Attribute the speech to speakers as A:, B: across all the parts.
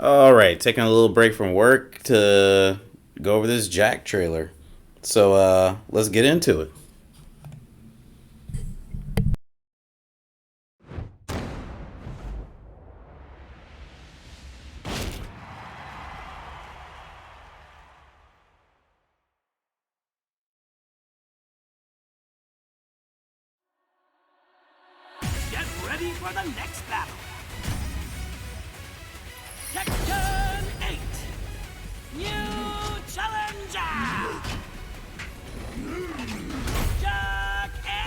A: All right, taking a little break from work to go over this Jack trailer. So let's get into it.
B: Get ready for the next battle. Tekken 8. New challenger. Jack-8.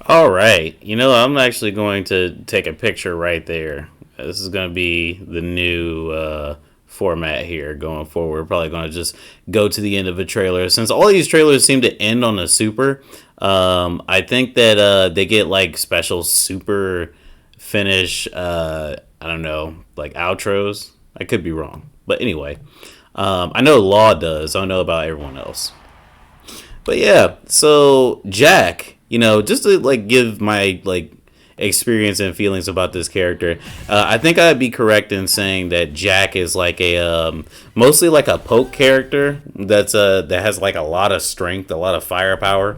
A: All right, I'm actually going to take a picture right there. This is going to be the new format here going forward. We're probably going to just go to the end of a trailer. Since all these trailers seem to end on a super, I think that they get like special super finish, I don't know, like outros. I could be wrong. But anyway, I know Law does. I don't know about everyone else. But yeah, so Jack, just to like give my like experience and feelings about this character, I think I'd be correct in saying that Jack is like a mostly like a poke character that has like a lot of strength, a lot of firepower.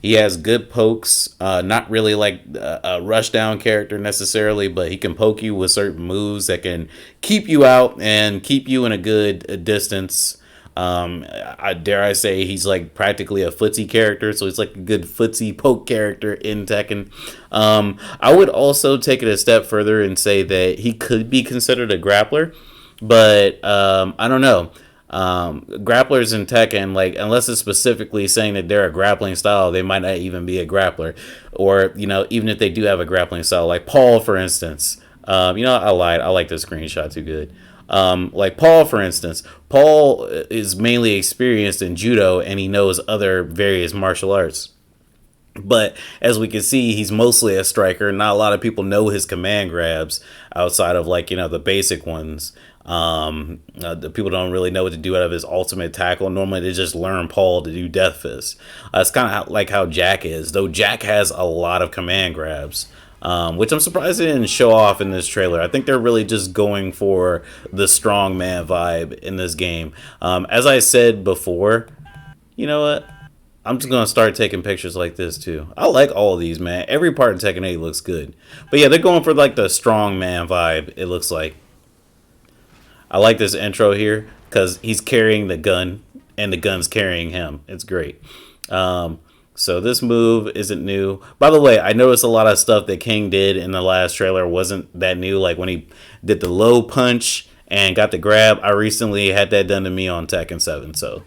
A: He has good pokes, not really like a rush down character necessarily, but he can poke you with certain moves that can keep you out and keep you in a good distance. I dare I say he's like practically a footsie character, so he's like a good footsie poke character in Tekken. I would also take it a step further and say that he could be considered a grappler, but I don't know. Grapplers in Tekken, like unless it's specifically saying that they're a grappling style, they might not even be a grappler, or even if they do have a grappling style, like Paul, for instance. I lied. I like this screenshot too good. Like Paul, for instance, Paul is mainly experienced in judo and he knows other various martial arts. But as we can see, he's mostly a striker. Not a lot of people know his command grabs outside of like the basic ones. The people don't really know what to do out of his ultimate tackle. Normally, they just learn Paul to do Death Fist. It's kind of like how Jack is, though. Jack has a lot of command grabs, which I'm surprised they didn't show off in this trailer. I think they're really just going for the strong man vibe in this game. As I said before, you know what? I'm just gonna start taking pictures like this too. I like all of these, man. Every part of Tekken 8 looks good. But yeah, they're going for like the strong man vibe, it looks like. I like this intro here because he's carrying the gun and the gun's carrying him. It's great. So this move isn't new. By the way, I noticed a lot of stuff that King did in the last trailer wasn't that new. Like when he did the low punch and got the grab. I recently had that done to me on Tekken 7. So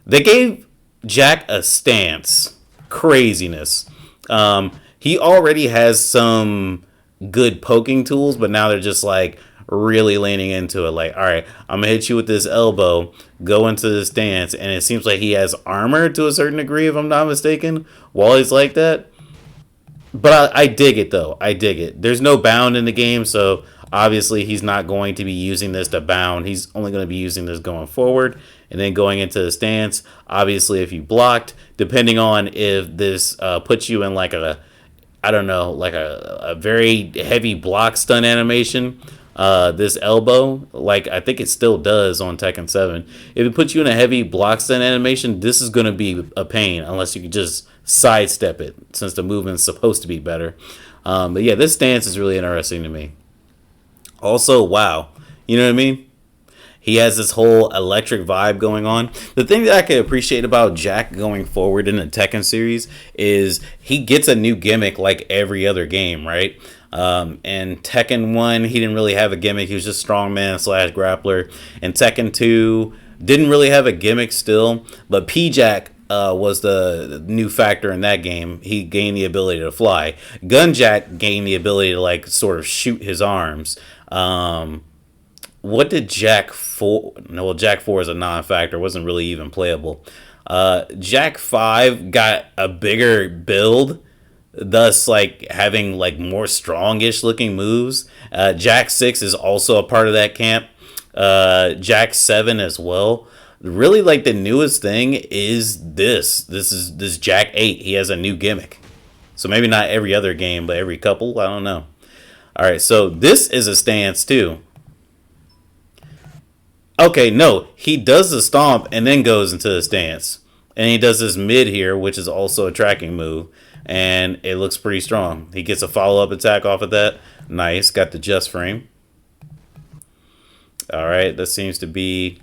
A: they gave Jack a stance. Craziness. He already has some good poking tools, but now they're just like really leaning into it. Like, all right, I'm gonna hit you with this elbow, go into the stance, and it seems like he has armor to a certain degree, if I'm not mistaken, while he's like that. But I dig it though. I dig it. There's no bound in the game, so obviously he's not going to be using this to bound. He's only going to be using this going forward and then going into the stance. Obviously, if you blocked, depending on if this puts you in like a, I don't know, like a very heavy block stun animation, this elbow, like I think it still does on Tekken 7. If it puts you in a heavy block stun animation, this is going to be a pain unless you can just sidestep it, since the movement's supposed to be better. But yeah, this stance is really interesting to me. Also, wow, you know what I mean? He has this whole electric vibe going on. The thing that I can appreciate about Jack going forward in the Tekken series is he gets a new gimmick like every other game, right? And Tekken 1, he didn't really have a gimmick. He was just strongman slash grappler. And Tekken 2 didn't really have a gimmick still. But P-Jack was the new factor in that game. He gained the ability to fly. Gunjack gained the ability to like sort of shoot his arms. What did Jack 4? No, well, Jack 4 is a non-factor. Wasn't really even playable. Jack 5 got a bigger build, thus like having like more strongish looking moves. Jack 6 is also a part of that camp. Jack 7 as well. Really, like the newest thing is this. This is this Jack-8. He has a new gimmick. So maybe not every other game, but every couple. I don't know. All right, so this is a stance too. Okay, no, he does the stomp and then goes into the stance. And he does this mid here, which is also a tracking move. And it looks pretty strong. He gets a follow-up attack off of that. Nice, got the just frame. Alright, that seems to be...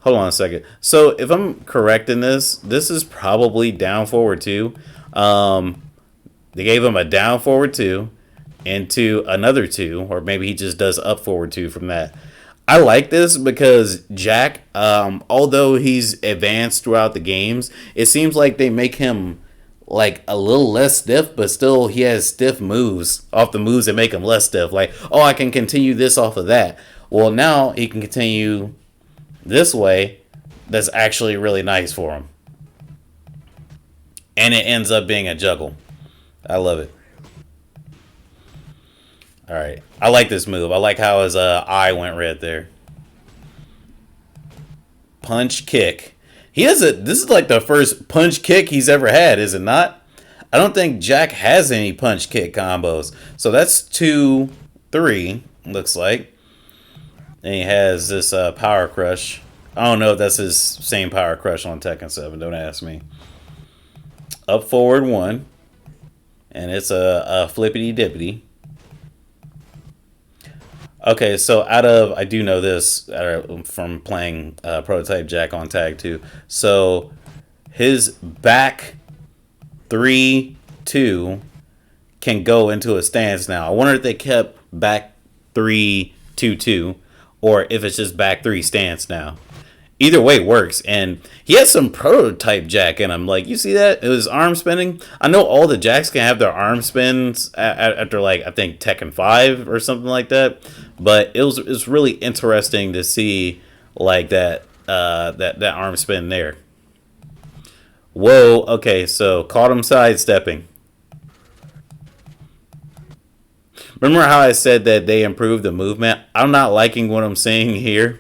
A: Hold on a second. So, if I'm correct in this, this is probably down forward 2. They gave him a down forward 2 into another 2. Or maybe he just does up forward 2 from that. I like this because Jack, although he's advanced throughout the games, it seems like they make him like a little less stiff, but still he has stiff moves off the moves that make him less stiff. Like, oh, I can continue this off of that. Well, now he can continue this way. That's actually really nice for him. And it ends up being a juggle. I love it. All right, I like this move. I like how his eye went red there. Punch kick. He has a. This is like the first punch kick he's ever had, is it not? I don't think Jack has any punch kick combos. So that's 2, 3. Looks like. And he has this power crush. I don't know if that's his same power crush on Tekken 7. Don't ask me. Up forward 1, and it's a flippity dippity. Okay, so I do know this from playing Prototype Jack on Tag 2. So his back 3, 2 can go into a stance now. I wonder if they kept back 3, 2, 2, or if it's just back 3 stance now. Either way works, and he has some Prototype Jack in him. Like, you see that? It was arm spinning. I know all the Jacks can have their arm spins after, like, I think Tekken 5 or something like that. But it was really interesting to see, like, that arm spin there. Whoa, okay, so caught him sidestepping. Remember how I said that they improved the movement? I'm not liking what I'm seeing here.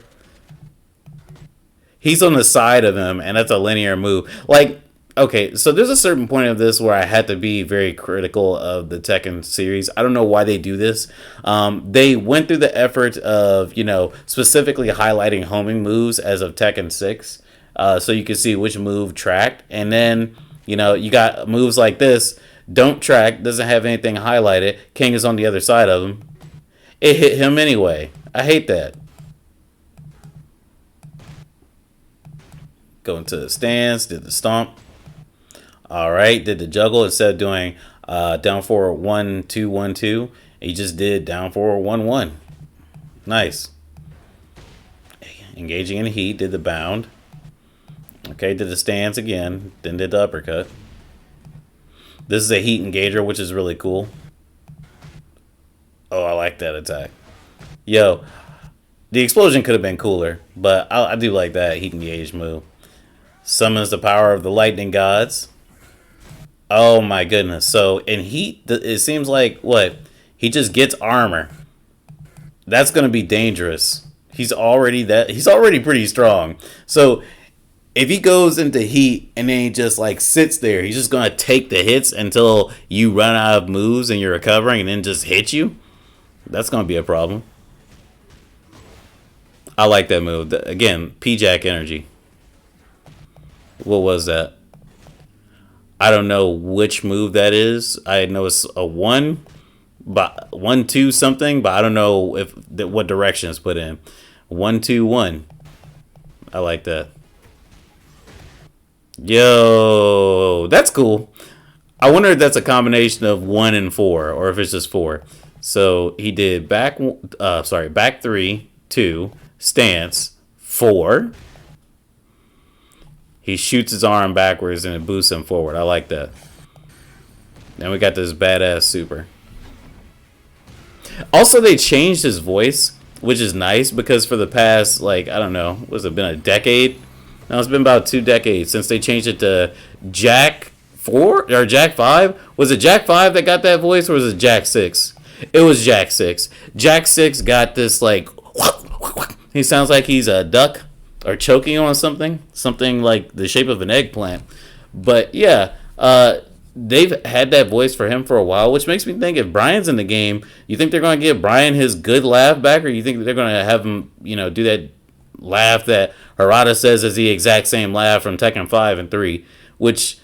A: He's on the side of him, and that's a linear move. Like, okay, so there's a certain point of this where I had to be very critical of the Tekken series. I don't know why they do this. They went through the effort of, specifically highlighting homing moves as of Tekken 6. So you can see which move tracked. And then, you got moves like this. Don't track, doesn't have anything highlighted. King is on the other side of him. It hit him anyway. I hate that. Go into the stance, did the stomp. All right, did the juggle instead of doing down forward 1, 2, 1, 2. He just did down forward 1, 1. Nice. Engaging in heat, did the bound. Okay, did the stance again, then did the uppercut. This is a heat engager, which is really cool. Oh, I like that attack. Yo, the explosion could have been cooler, but I do like that heat engage move. Summons the power of the lightning gods. Oh my goodness. So in heat, it seems like what? He just gets armor. That's going to be dangerous. He's already pretty strong. So if he goes into heat and then he just like sits there, he's just going to take the hits until you run out of moves and you're recovering and then just hit you. That's going to be a problem. I like that move. Again, P-Jack energy. What was that? I don't know which move that is. I know it's a one, but 1-2 something, but I don't know if what direction it's put in. 1-2-1. I like that. Yo, that's cool. I wonder if that's a combination of 1 and 4, or if it's just 4. So he did back 3, 2, stance, 4. He shoots his arm backwards and it boosts him forward. I like that. Then we got this badass super. Also, they changed his voice, which is nice because for the past, like, I don't know, was it been a decade? No, it's been about 2 decades since they changed it to Jack 4 or Jack 5. Was it Jack 5 that got that voice, or was it Jack 6? It was Jack 6. Jack 6 got this, like, he sounds like he's a duck or choking on something like the shape of an eggplant. But yeah, they've had that voice for him for a while, which makes me think if Brian's in the game, you think they're going to give Brian his good laugh back, or you think they're going to have him, do that laugh that Harada says is the exact same laugh from Tekken 5 and 3, which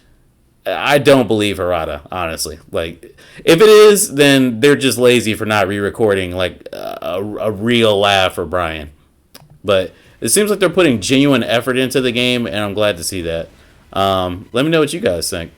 A: I don't believe Harada, honestly. Like, if it is, then they're just lazy for not re-recording like a real laugh for Brian. But it seems like they're putting genuine effort into the game, and I'm glad to see that. Let me know what you guys think.